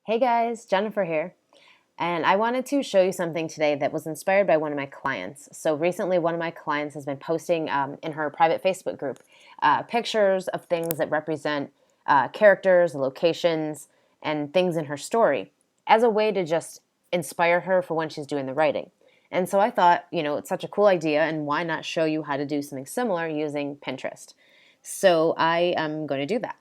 Hey guys, Jennifer here. And I wanted to show you something today that was inspired by one of my clients. So recently, one of my clients has been posting in her private Facebook group pictures of things that represent characters, locations, and things in her story as a way to just inspire her for when she's doing the writing. And so I thought, it's such a cool idea, and why not show you how to do something similar using Pinterest? So I am going to do that.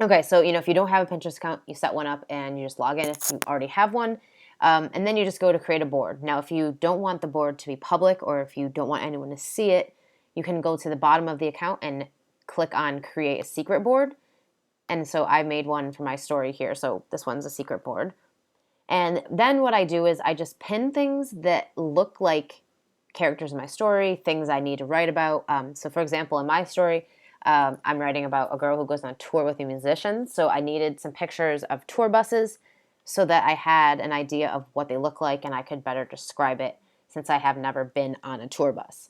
Okay, so if you don't have a Pinterest account, you set one up and you just log in if you already have one. And then you just go to create a board. Now, if you don't want the board to be public or if you don't want anyone to see it, you can go to the bottom of the account and click on create a secret board. And so I made one for my story here. So this one's a secret board. And then what I do is I just pin things that look like characters in my story, things I need to write about. So, for example, in my story, I'm writing about a girl who goes on tour with a musician. So I needed some pictures of tour buses so that I had an idea of what they look like and I could better describe it since I have never been on a tour bus.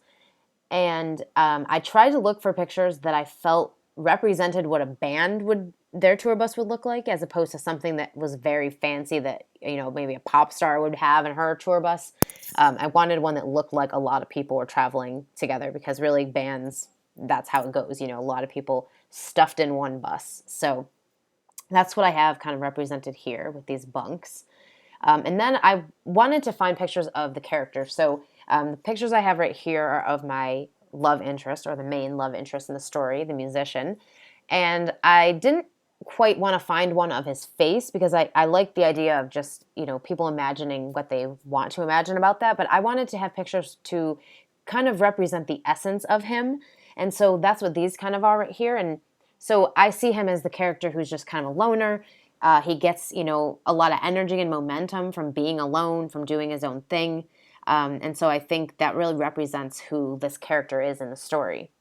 And I tried to look for pictures that I felt represented what a band would their tour bus would look like, as opposed to something that was very fancy that maybe a pop star would have in her tour bus. I wanted one that looked like a lot of people were traveling together, because really bands, that's how it goes. A lot of people stuffed in one bus. So that's what I have kind of represented here with these bunks. And then I wanted to find pictures of the characters. So the pictures I have right here are of my love interest, or the main love interest in the story, the musician. And I didn't quite want to find one of his face, because I like the idea of just, people imagining what they want to imagine about that. But I wanted to have pictures to kind of represent the essence of him. And so that's what these kind of are right here. And so I see him as the character who's just kind of a loner. He gets, a lot of energy and momentum from being alone, from doing his own thing. And so I think that really represents who this character is in the story.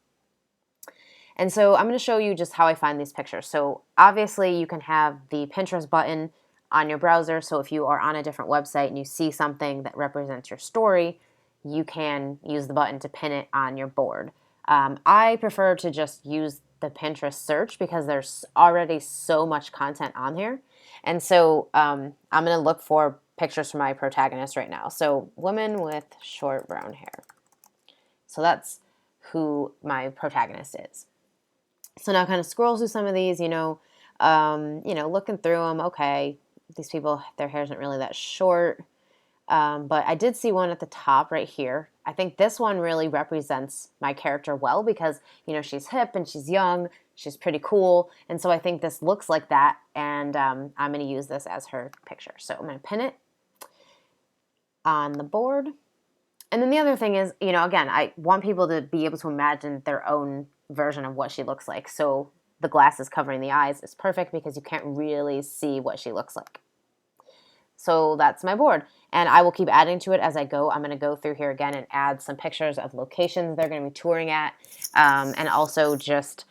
And so I'm going to show you just how I find these pictures. So obviously you can have the Pinterest button on your browser. So if you are on a different website and you see something that represents your story, you can use the button to pin it on your board. I prefer to just use the Pinterest search because there's already so much content on here. And so I'm going to look for pictures for my protagonist right now. So woman with short brown hair. So that's who my protagonist is. So now kind of scroll through some of these, looking through them. Okay, these people, their hair isn't really that short. But I did see one at the top right here. I think this one really represents my character well because, she's hip and she's young. She's pretty cool. And so I think this looks like that. And I'm going to use this as her picture. So I'm going to pin it on the board. And then the other thing is, again, I want people to be able to imagine their own version of what she looks like. So the glasses covering the eyes is perfect because you can't really see what she looks like. So that's my board. And I will keep adding to it as I go. I'm going to go through here again and add some pictures of locations they're going to be touring at. And also just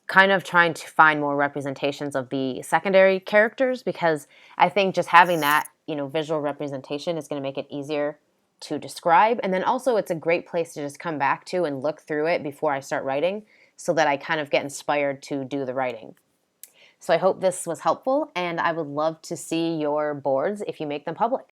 kind of trying to find more representations of the secondary characters, because I think just having that, visual representation is going to make it easier to describe. And then also it's a great place to just come back to and look through it before I start writing, so that I kind of get inspired to do the writing. So I hope this was helpful, and I would love to see your boards if you make them public.